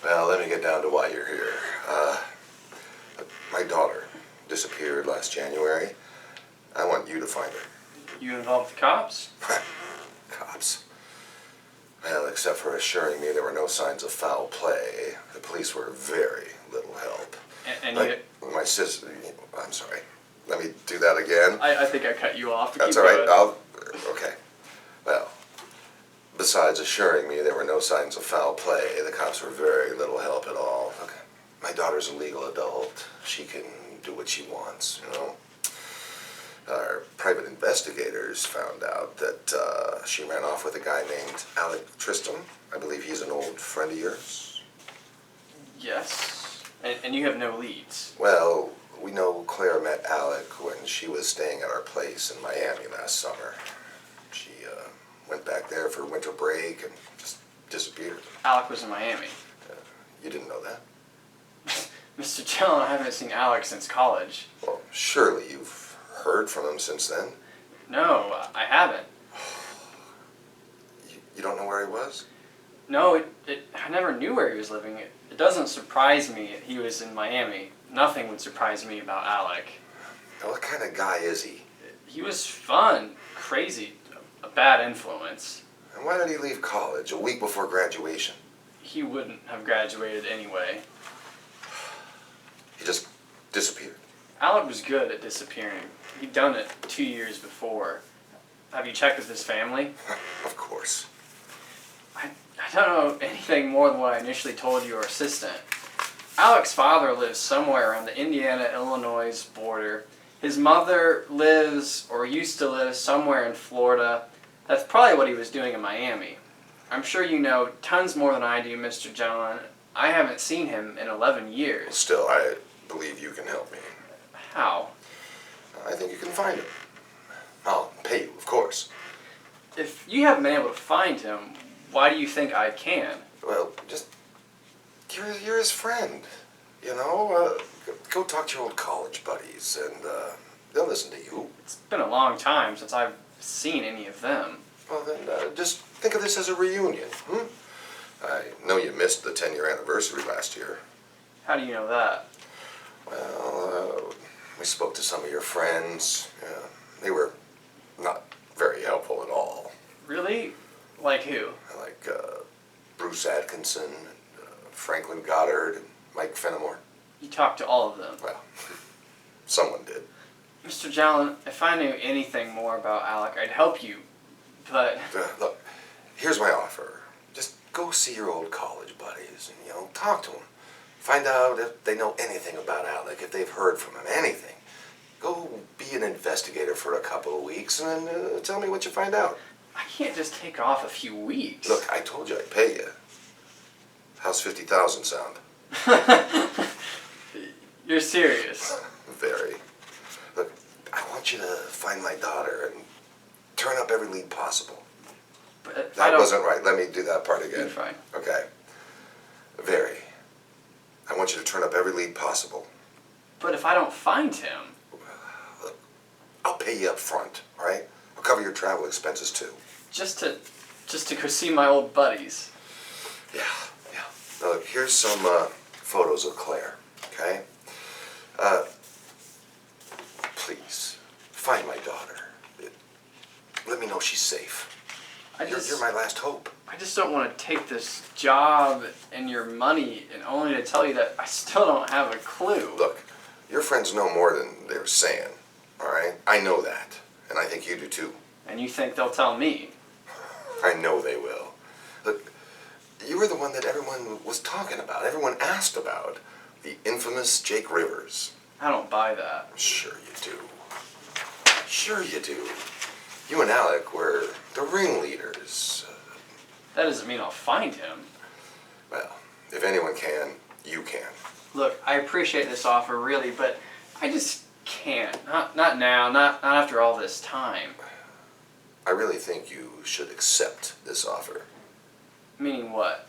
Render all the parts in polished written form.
Well, let me get down to why you're here. My daughter disappeared last January. I want you to find her. You involved the cops? Cops? Well, except for assuring me there were no signs of foul play, the police were very little help. And My sister... I'm sorry. Let me do that again. I think I cut you off. That's all right. Okay. Well, besides assuring me there were no signs of foul play, the cops were very little help at all. Look, my daughter's a legal adult. She can do what she wants, you know. Our private investigators found out that she ran off with a guy named Alec Tristram. I believe he's an old friend of yours. Yes. And you have no leads. Well, we know Claire met Alec when she was staying at our place in Miami last summer. She went back there for winter break and just disappeared. Alec was in Miami. You didn't know that? Mr. John, I haven't seen Alec since college. Well, surely you've heard from him since then? No, I haven't. You don't know where he was? No, I never knew where he was living. It doesn't surprise me that he was in Miami. Nothing would surprise me about Alec. Now, what kind of guy is he? He was fun, crazy, a bad influence. And why did he leave college a week before graduation? He wouldn't have graduated anyway. He just disappeared. Alec was good at disappearing. He'd done it 2 years before. Have you checked with his family? Of course. I don't know anything more than what I initially told your assistant. Alec's father lives somewhere around the Indiana-Illinois border. His mother lives, or used to live, somewhere in Florida. That's probably what he was doing in Miami. I'm sure you know tons more than I do, Mr. John. I haven't seen him in 11 years. Still, I believe you can help me. How? I think you can find him. I'll pay you, of course. If you haven't been able to find him, why do you think I can? Well, just... You're his friend, you know? Go talk to your old college buddies, and they'll listen to you. It's been a long time since I've seen any of them. Well, then, just think of this as a reunion, I know you missed the 10-year anniversary last year. How do you know that? Well, we spoke to some of your friends. They were not very helpful at all. Really? Like who? Like Bruce Atkinson, and, Franklin Goddard, and Mike Fenimore. You talked to all of them? Well, someone did. Mr. Jalen, if I knew anything more about Alec, I'd help you, but... Look, here's my offer. Just go see your old college buddies and, you know, talk to them. Find out if they know anything about Alec, if they've heard from him, anything. Go be an investigator for a couple of weeks and then tell me what you find out. I can't just take off a few weeks. Look, I told you I'd pay you. How's $50,000 sound? You're serious? Very. Look, I want you to find my daughter and turn up every lead possible. But That wasn't right. Let me do that part again. You're fine. Okay. Very. I want you to turn up every lead possible. But if I don't find him... Look, I'll pay you up front, all right? I'll cover your travel expenses too. Just to go see my old buddies. Yeah. Now, look, here's some photos of Claire, okay? Please, find my daughter. Let me know she's safe. You're my last hope. I just don't want to take this job and your money and only to tell you that I still don't have a clue. Look, your friends know more than they're saying, all right? I know that, and I think you do too. And you think they'll tell me? I know they will. Look, you were the one that everyone was talking about, everyone asked about. The infamous Jake Rivers. I don't buy that. Sure you do. Sure you do. You and Alec were the ringleaders. That doesn't mean I'll find him. Well, if anyone can, you can. Look, I appreciate this offer, really, but I just can't. Not now, not after all this time. I really think you should accept this offer. Meaning what?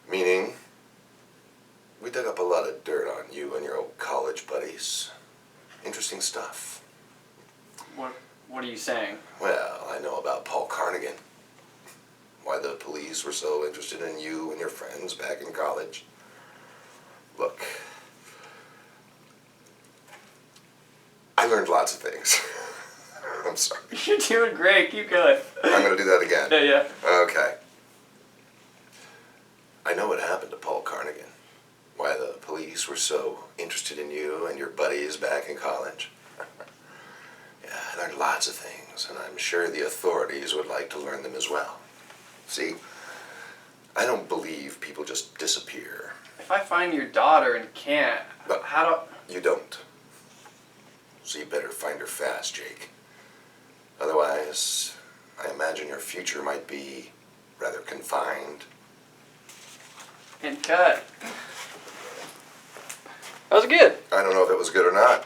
Meaning, we dug up a lot of dirt on you and your old college buddies. Interesting stuff. What are you saying? Well, I know about Paul Carnegie. Why the police police were so interested in you and your friends back in college. Look, I learned lots of things. I'm sorry. You're doing great. Keep going. I'm going to do that again. Yeah. Okay. I know what happened to Paul Carnegie. Why the police were so interested in you and your buddies back in college. Yeah, I learned lots of things, and I'm sure the authorities would like to learn them as well. See, I don't believe people just disappear. If I find your daughter and can't, But how do... you don't. So you better find her fast, Jake. Otherwise, I imagine your future might be rather confined. And cut. That was good. I don't know if it was good or not.